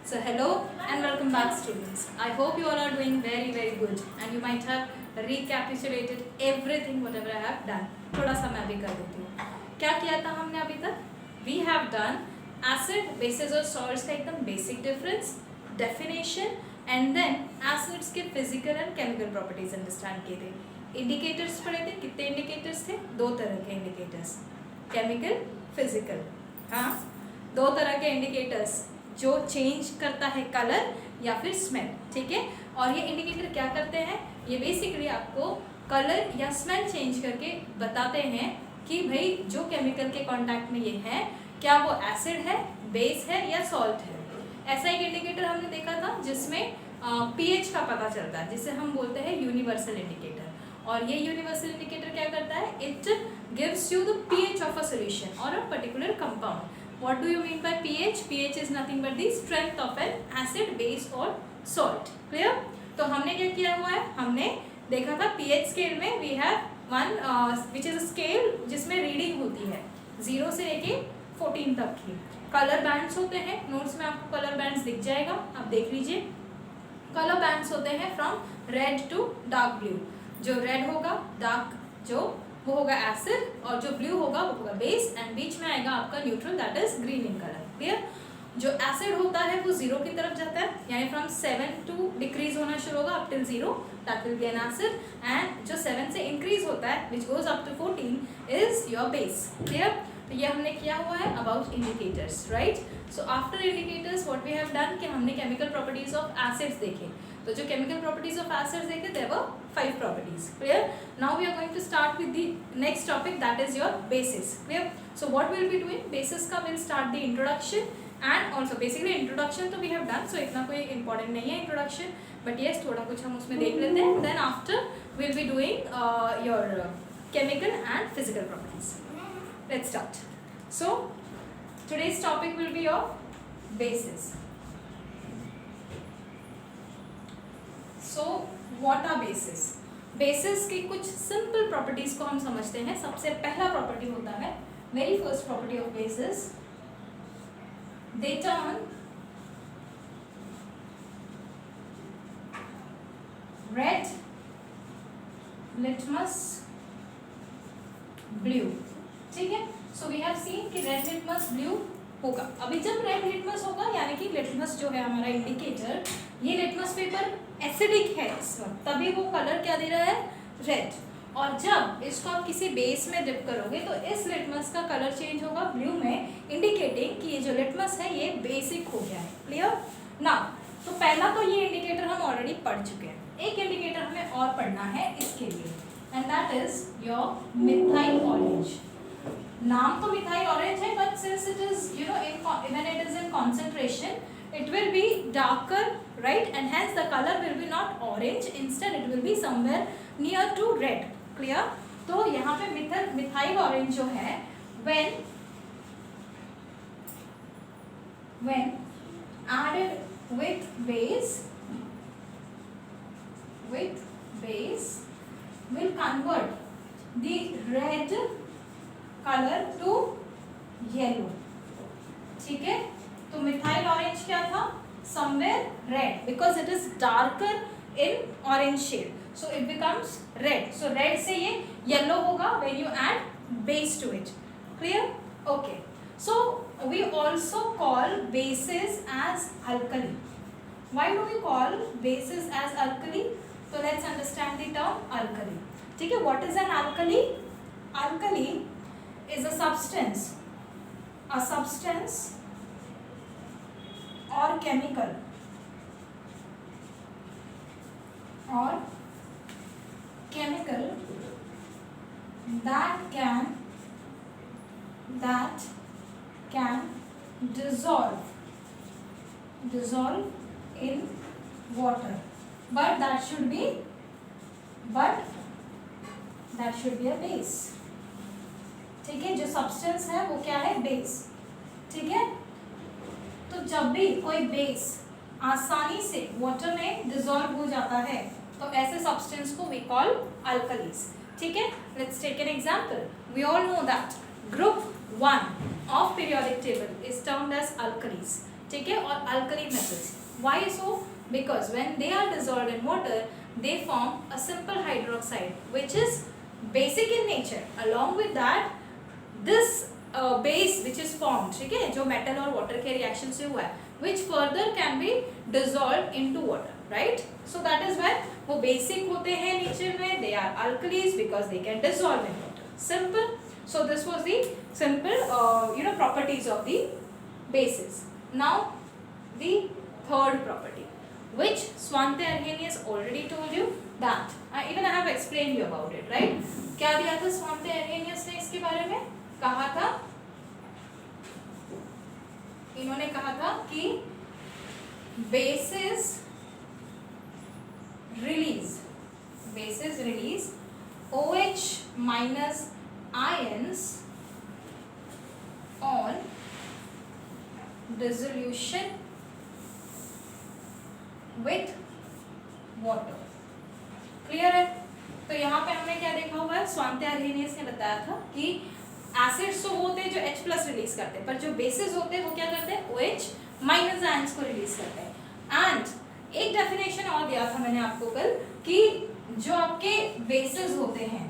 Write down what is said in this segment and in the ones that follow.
So hello and welcome back students. I hope you all are doing very good and you might have recapitulated everything whatever I have done. थोड़ा सा मैं भी कर देती हूँ. क्या किया था हमने अभी तक? We have done acid, bases और salts का एकदम basic difference, definition and then acids के physical and chemical properties understand किए थे. Indicators पढ़े थे. कितने indicators थे? दो तरह के indicators. Chemical, physical. हाँ, दो तरह के indicators जो चेंज करता है कलर या फिर स्मेल. ठीक है, और ये इंडिकेटर क्या करते हैं? ये बेसिकली आपको कलर या स्मेल चेंज करके बताते हैं कि भाई जो केमिकल के कांटेक्ट में ये है क्या वो एसिड है, बेस है या सॉल्ट है. ऐसा एक इंडिकेटर हमने देखा था जिसमें पीएच का पता चलता है, जिसे हम बोलते हैं यूनिवर्सल इंडिकेटर. और ये यूनिवर्सल इंडिकेटर क्या करता है? It gives you the pH of a solution और a particular compound. What do you mean by pH? pH is nothing but the strength of an acid, base or salt. Clear? तो हमने क्या किया हुआ है? हमने देखा था pH स्केल में we have one which is a scale जिसमें रीडिंग होती है 0 से लेके 14 तक की. कलर बैंड्स होते हैं. नोट्स में आपको कलर बैंड्स दिख जाएगा, आप देख लीजिए. कलर बैंड्स होते हैं from red to dark blue. जो रेड होगा डार्क जो वो होगा एसिड और जो ब्लू होगा वो होगा बेस एंड बीच में आएगा आपका neutral that is green in colour. Clear? जो एसिड होता है वो 0 की तरफ जाता है, यानी फ्रॉम 7 टू डिक्रीज होना शुरू होगा up till 0 that will be an acid. And जो 7 से इंक्रीज होता है which goes up to 14 is your base. Clear? तो ये हमने किया हुआ है about indicators. Right? So after indicators what we have done कि हमने केमिकल प्रॉपर्टीज ऑफ एसिड्स देखे. तो जो केमिकल प्रॉपर्टीज ऑफ एसिड्स देखे there were 5 properties. Clear? Now we are going to start with the next topic, that is your bases. Clear? So what we'll be doing, bases का will start the introduction and also basically introduction तो we have done, so इतना कोई important नहीं है introduction, but yes थोड़ा कुछ हम उसमें देख लेते हैं. Then after we'll be doing your chemical and physical properties. Let's start. So today's topic will be your bases. So what are bases? Basis की कुछ सिंपल प्रॉपर्टीज को हम समझते हैं. सबसे पहला प्रॉपर्टी होता है, very first property of basis, they turn red litmus blue. ठीक है, सो वी हैव सीन कि रेड लिटमस ब्लू होगा. अभी जब रेड लिटमस होगा यानी कि लिटमस जो है हमारा इंडिकेटर, ये लिटमस पेपर एसिडिक है इस वक्त, तभी वो कलर क्या दे रहा है? रेड. और जब इसको आप किसी बेस में डिप करोगे तो इस लिटमस का कलर चेंज होगा ब्लू में, इंडिकेटिंग कि ये जो लिटमस है ये बेसिक हो गया है. क्लियर? नाउ तो पहला तो ये इंडिकेटर हम ऑलरेडी पढ़ चुके हैं. एक इंडिकेटर हमें और पढ़ना है इसके लिए and that is your methyl orange. नाम तो मिथाइल ऑरेंज है but since it is when it is in concentration it will be darker, right, and hence the color will be not orange, instead it will be somewhere near to red. Clear? तो यहाँ पे methyl orange जो है when added with base will convert the red color to yellow. ठीक है, तो methyl orange क्या था? Somewhere red, because it is darker in orange shade, so it becomes red. So red से ये येलो होगा when you add base to it. Clear? Okay, so we also call bases as alkali. Why do we call bases as alkali? तो let's understand the term alkali. ठीक है, what is an alkali? Alkali is a substance or chemical that can dissolve in water, but that should be a base. ठीक है, जो substance है वो क्या है? बेस. ठीक है, तो जब भी कोई बेस आसानी से वाटर में डिसॉल्व हो जाता है तो ऐसे सब्सटेंस को वी कॉल अल्कलीज. ठीक है, let's take an example. We all know that group 1 of periodic table is termed as alkalis. ठीक है, और alkali metals. Why so? Because when they are dissolved in water they form a simple hydroxide which is basic in nature. Along with that, this base which is formed, ठीक है, जो metal और water के reaction से हुआ है, which further can be dissolved into water, right? So that is why वो basic होते हैं nature में, they are alkalis because they can dissolve in water. Simple. So this was the simple properties of the bases. Now the third property, which Svante Arrhenius already told you that even I have explained you about it, right? क्या दिया था Svante Arrhenius ने इसके बारे में? कहा था, इन्होंने कहा था कि bases release OH minus ions on dissolution with water. Clear है? तो यहाँ पे हमने क्या देखा हुआ है, स्वांते आर्हेनियस ने बताया था कि एसिड्स तो होते हैं जो H प्लस रिलीज करते हैं, पर जो बेसिस होते हैं वो क्या करते हैं, OH माइनस आयंस को रिलीज करते हैं. एंड एक डेफिनेशन और दिया था मैंने आपको कल कि जो आपके बेसिस होते हैं,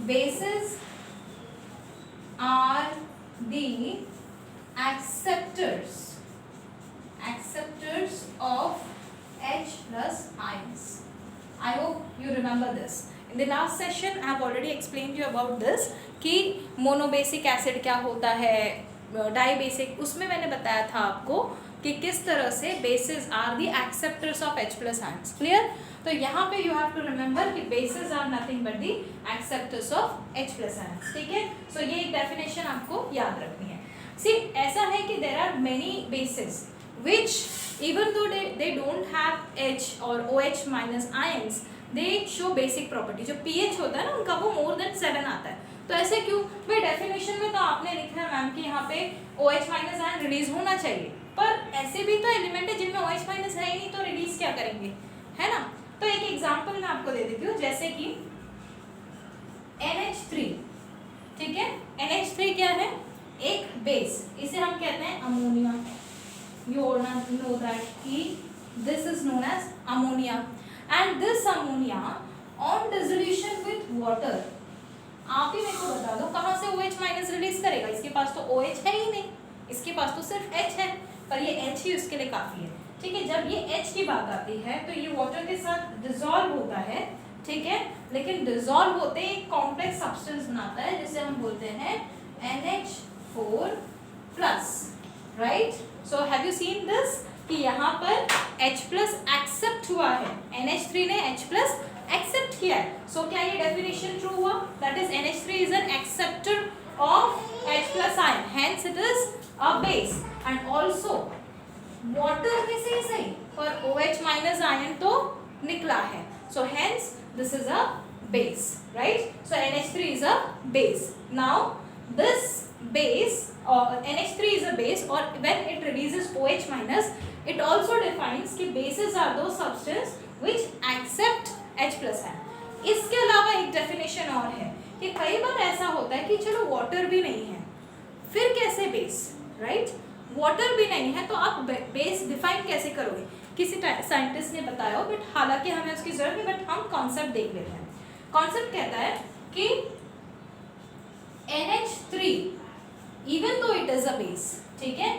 bases are the acceptors of H plus ions. I hope you remember this. In the last session I have already explained you about this कि मोनोबेसिक एसिड क्या होता है, डाइबेसिक, उसमें मैंने बताया था आपको कि किस तरह से bases are the acceptors of H plus ions. Clear? तो यहाँ पे यू हैव टू रिमेंबर कि bases are nothing but the acceptors of H plus ions. ठीक है, सो ये एक डेफिनेशन आपको याद रखनी है. सी ऐसा है कि there are many bases which even though they don't have H और OH minus ions, they show basic property. जो pH होता है ना उनका वो more than 7 आता है. तो ऐसे क्यों भाई? डेफिनेशन में तो आपने लिखा है मैम कि यहाँ पे OH माइनस आयन रिलीज होना चाहिए, पर ऐसे भी तो एलिमेंट है जिनमें OH माइनस है ही नहीं, तो रिलीज क्या करेंगे, है ना? तो एक एग्जांपल मैं आपको दे देती हूँ, जैसे कि NH3. ठीक है, NH3 क्या है? एक बेस, इसे हम कहते हैं ammonia. You all know that this is known as ammonia, and this ammonia on dissolution with water, आप ही मेरे को बता दो कहाँ से OH माइनस रिलीज करेगा? इसके पास तो OH है ही नहीं, इसके पास तो सिर्फ H है, पर ये H ही उसके लिए काफी है. ठीक है, जब ये H की बात आती है तो ये वाटर के साथ डिसॉल्व होता है. ठीक है, लेकिन डिसॉल्व होते ही एक कॉम्प्लेक्स सब्सटेंस बनाता है जिसे हम बोलते हैं NH4 plus. Right? So have you seen this कि यहाँ पर H प्लस एक्सेप्ट हुआ है, NH3 ने H प्लस एक्सेप्ट किया है. सो क्या ये डेफिनेशन ट्रू हुआ? That is NH3 is an acceptor of H plus ion, hence it is a base. And also water में से सही पर OH माइनस आयन तो निकला है, so hence this is a base, right? So NH3 is a base. Now this base or NH3 is a base, or when it releases OH minus, it also defines कि bases are those substance which accept H plus ion. इसके अलावा एक definition और है कि कई बार ऐसा होता है कि चलो water भी नहीं है, फिर कैसे base, right? water भी नहीं है तो आप base define कैसे करोगे? किसी साइंटिस्ट ने बताया हो, बट हालांकि हमें उसकी जरूरत नहीं, बट हम कॉन्सेप्ट देख लेते हैं. कॉन्सेप्ट कहता है कि NH3 even though it is a base, ठीक है,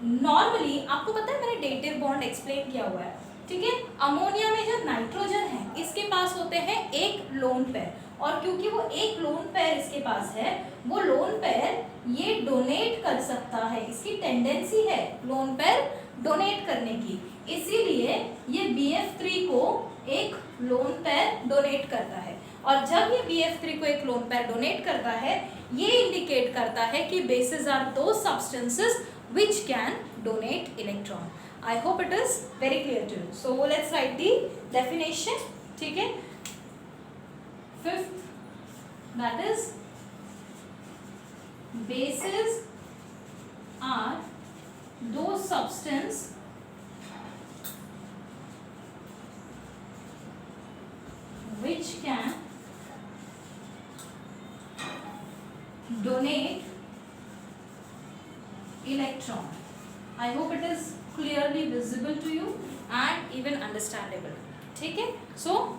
नॉर्मली आपको पता है मैंने डेटिव बॉन्ड एक्सप्लेन किया हुआ है. ठीक है, अमोनिया में जो नाइट्रोजन है इसके पास होते हैं एक लोन पेयर, और क्योंकि वो एक लोन पेयर इसके पास है, वो लोन पेयर ये डोनेट कर सकता है, इसकी टेंडेंसी है लोन पेयर डोनेट करने की, इसीलिए ये BF3 को एक लोन पेयर डोनेट करता है. और जब ये BF3 को एक लोन पेयर डोनेट करता है, ये इंडिकेट करता है कि बेसिस आर दो substances which can donate electron. I hope it is very clear to you. So let's write the definition. ठीक है, fifth, that is bases are those substance which can donate electron. I hope it is clearly visible to you and even understandable. ठीक है? So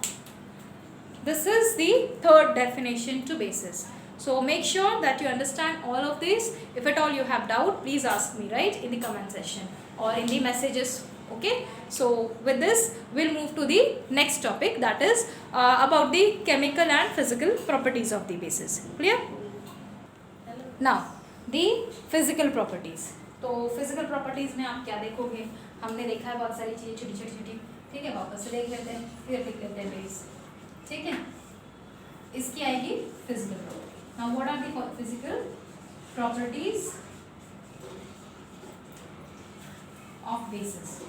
this is the third definition to basis. So make sure that you understand all of this. If at all you have doubt, please ask me, right, in the comment section or in the messages. Okay, so with this we'll move to the next topic, that is about the chemical and physical properties of the bases. Clear? Now the physical properties. तो physical properties में आप क्या देखोगे? हमने देखा है बहुत सारी चीज़ें छोटी छोटी, ठीक है, वापस से देख लेते हैं, फिर लिख लेते हैं बेस, ठीक है। इसकी आएगी physical property. Now what are the physical properties of bases?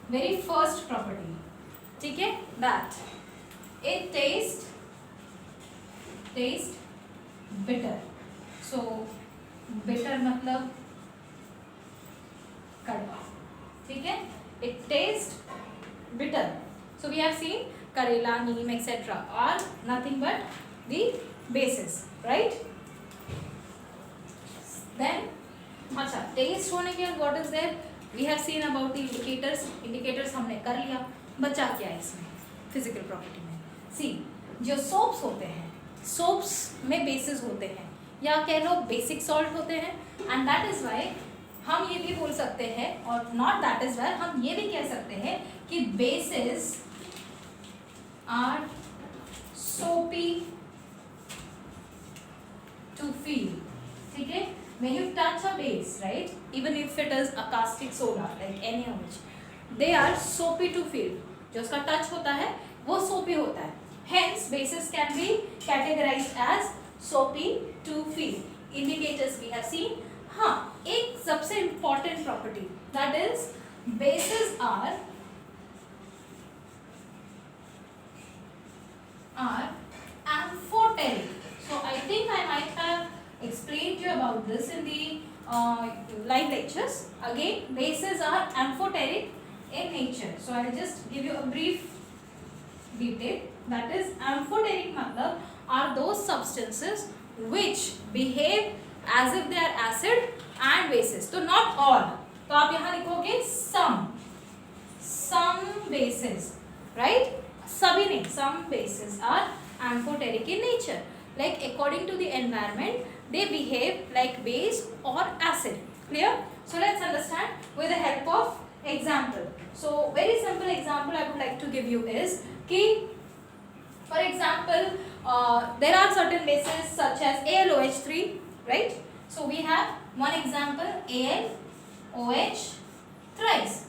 Very first property, ठीक है, that it taste bitter. So bitter मतलब कड़वा, ठीक है, it tastes bitter. So we have seen करेला, नीम etc. are nothing but the bases, right? Then अच्छा, taste होने के बाद what is there? We have seen about the indicators. Indicators हमने कर लिया, बचा क्या है इसमें physical property में? See, जो soaps होते हैं, soaps में bases होते हैं या कह लो basic salt होते हैं, and that is why हम ये भी बोल सकते हैं, और not that is why हम ये भी कह सकते हैं कि bases are soapy to feel, ठीक है? When you touch a base, right, even if it is a caustic soda like any of which, they are soapy to feel. जो उसका touch होता है वो soapy होता है. Hence bases can be categorized as soapy to feel. Indicators we have seen. हाँ, एक सबसे important property, that is bases are amphoteric. So I think I might have explained you about this in the live lectures. Again, bases are amphoteric in nature. So I will just give you a brief detail. That is, amphoteric matlab are those substances which behave as if they are acid and bases. So not all. तो आप यहाँ लिखोगे some bases, right? सभी नहीं, some bases are amphoteric in nature. Like according to the environment, they behave like base or acid. Clear? So let's understand with the help of example. So very simple example I would like to give you is कि for example there are certain bases such as AlOH3, right? So we have one example, AlOH thrice.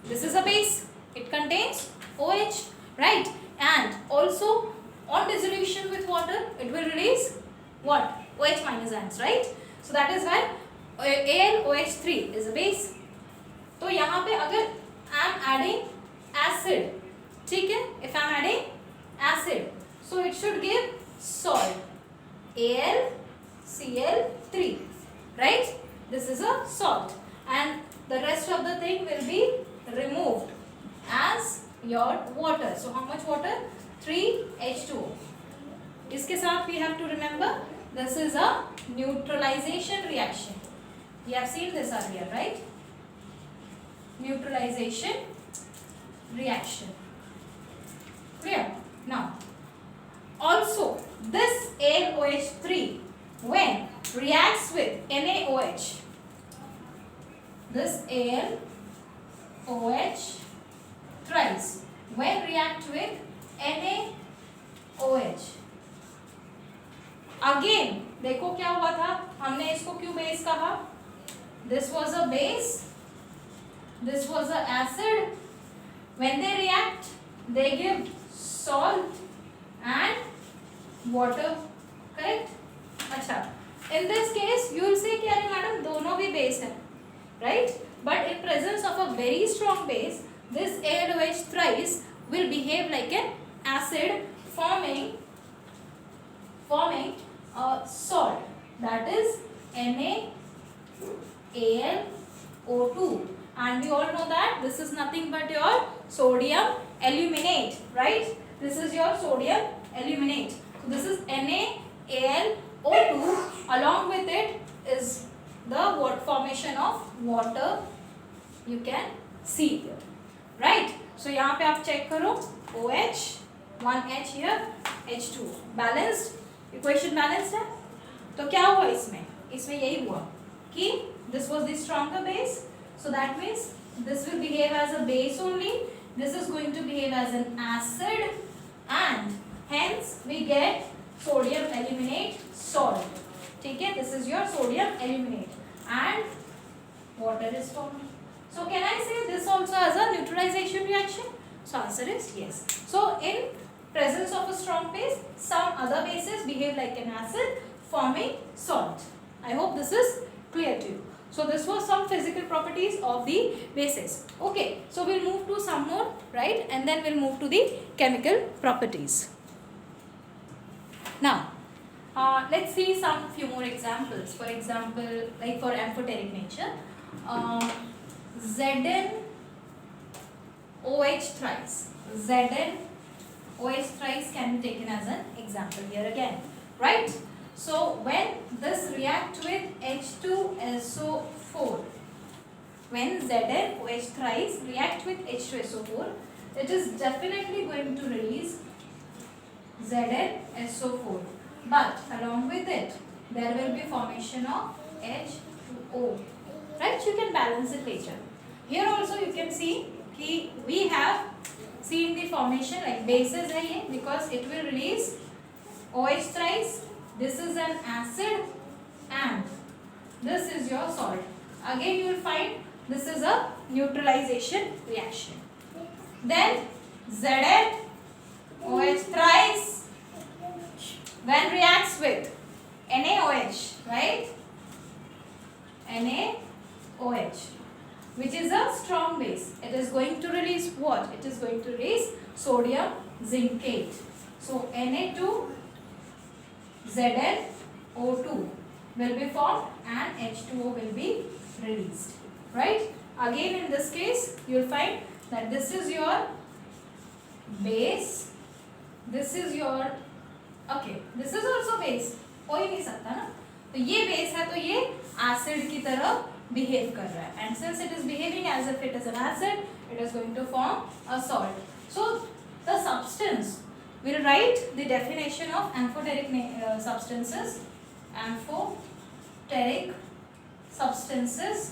This is a base. It contains OH, right? And also on dissolution with water, it will release what? OH minus ions, right? So that is why AlOH3 is a base. तो यहाँ पे अगर I am adding acid, ठीक है? If I am adding acid, so it should give salt, AlCl3, right? This is a salt, and the rest of the thing will be removed as your water. So how much water? 3H2O. इसके साथ we have to remember this is a neutralization reaction. We have seen this earlier, right? Neutralization reaction. Clear? Now, also this AlOH3 when reacts with NaOH, this AlOH thrice when react with NaOH, again देखो क्या हुआ था, हमने इसको क्यों base कहा? This was a base, this was a acid. When they react, they give salt and water, correct? अच्छा, in this case you will say कि अरे मैडम दोनों भी base है, right? But in presence of a very strong base, this AlOH thrice will behave like an acid, forming a salt, that is NaAlO2, and we all know that this is nothing but your sodium aluminate, right? This is your sodium aluminate. So this is NaAlO2. Along with it is the formation of water you can see here, right? So यहाँ पे आप check करो OH, 1H here, H2, balanced, equation balanced है. तो क्या हुआ इसमें? इसमें यही हुआ कि this was the stronger base, so that means this will behave as a base only, this is going to behave as an acid, and hence we get sodium aluminate salt. ठीक है, this is your sodium aluminate and water is formed. So can I say this also as a neutralization reaction? So answer is yes. So in presence of a strong base, some other bases behave like an acid, forming salt. I hope this is clear to you. So this was some physical properties of the bases. Okay, so we'll move to some more, right? And then we'll move to the chemical properties. Now, let's see some few more examples. For example, like for amphoteric nature, Zn OH thrice. Zn OH thrice can be taken as an example here again, right? So when this react with H2SO4, when Zn OH thrice react with H2SO4, it is definitely going to release ZnSO4. But along with it, there will be formation of H2O. Right? You can balance it later. Here also you can see कि we have seen the formation like bases है ये, because it will release OH thrice. This is an acid and this is your salt. Again you will find this is a neutralization reaction. Then Zn OH thrice when reacts with NaOH, right? NaOH, which is a strong base. It is going to release what? It is going to release sodium zincate. So Na2 ZnO2 will be formed and H2O will be released, right? Again in this case you will find that this is your base, this is your, okay, this is also base, हो ही नहीं सकता ना, तो ये base है तो ये acid की तरह behave कर रहा है, and since it is behaving as if it is an acid, it is going to form a salt. So the substance, we'll write the definition of amphoteric substances. Amphoteric substances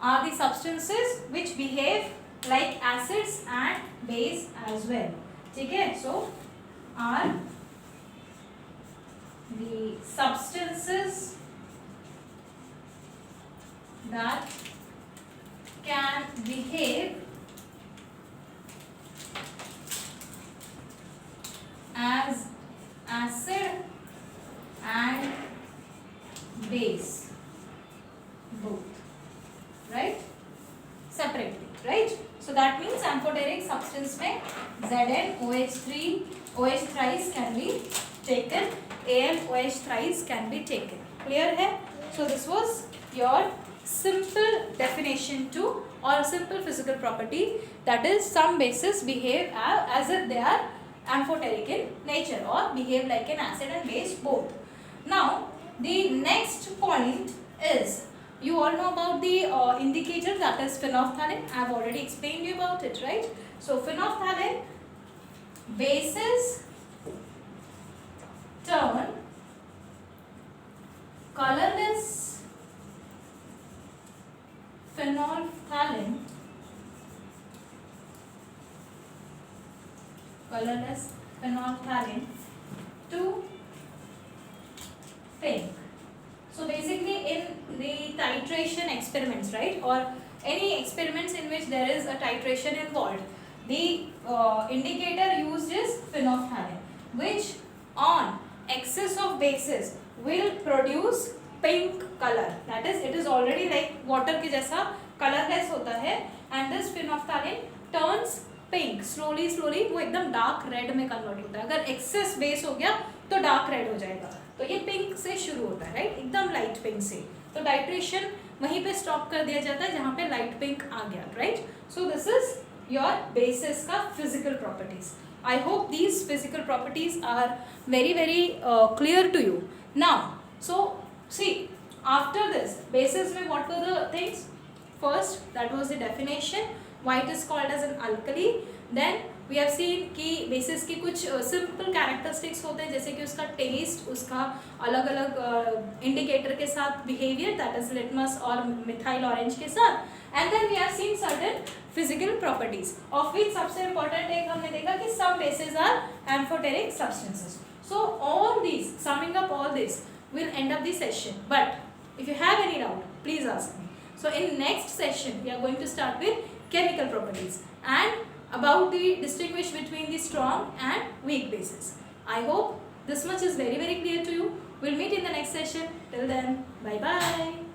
are the substances which behave like acids and base as well. ठीक है, so are the substances that can behave as acid and base both, right? Separately, right? So that means amphoteric substance में ZnOH3 OH thrice can be taken, AlOH thrice can be taken. Clear है? So this was your simple definition to or simple physical property, that is some bases behave as if they are amphoteric in nature or behave like an acid and base both. Now the next point is, you all know about the indicator, that is phenolphthalein. I have already explained you about it, right? So phenolphthalein, bases turn colorless phenolphthalein, colorless phenolphthalein to pink. So basically in the titration experiments, right, or any experiments in which there is a titration involved, the indicator used is phenolphthalein, which on excess of bases will produce pink color, that is it is already like water के जैसा colorless होता है, and this phenolphthalein turns pink slowly वो एकदम dark red में convert होता है. अगर excess base हो गया तो dark red हो जाएगा, तो ये पिंक से शुरू होता है, राइट, एकदम लाइट पिंक से. तो टाइट्रेशन वहीं पे स्टॉप कर दिया जाता है जहाँ पे लाइट पिंक आ गया, right. So this is your bases का physical properties. I hope these physical properties are very very clear to you. Now so see After this, bases में what were the things? First, that was the definition, why it is called as an alkali. Then we have seen कि bases की कुछ simple characteristics होते हैं, जैसे कि उसका taste, उसका अलग अलग indicator के साथ behavior, that is litmus और methyl orange के साथ. And then we have seen certain physical properties, of which सबसे important एक हमने देखा कि some bases are amphoteric substances. So all these, summing up all this, will end up the session. But if you have any doubt, please ask me. So in next session, we are going to start with chemical properties and about the distinguish between the strong and weak bases. I hope this much is very clear to you. We'll meet in the next session. Till then, bye bye.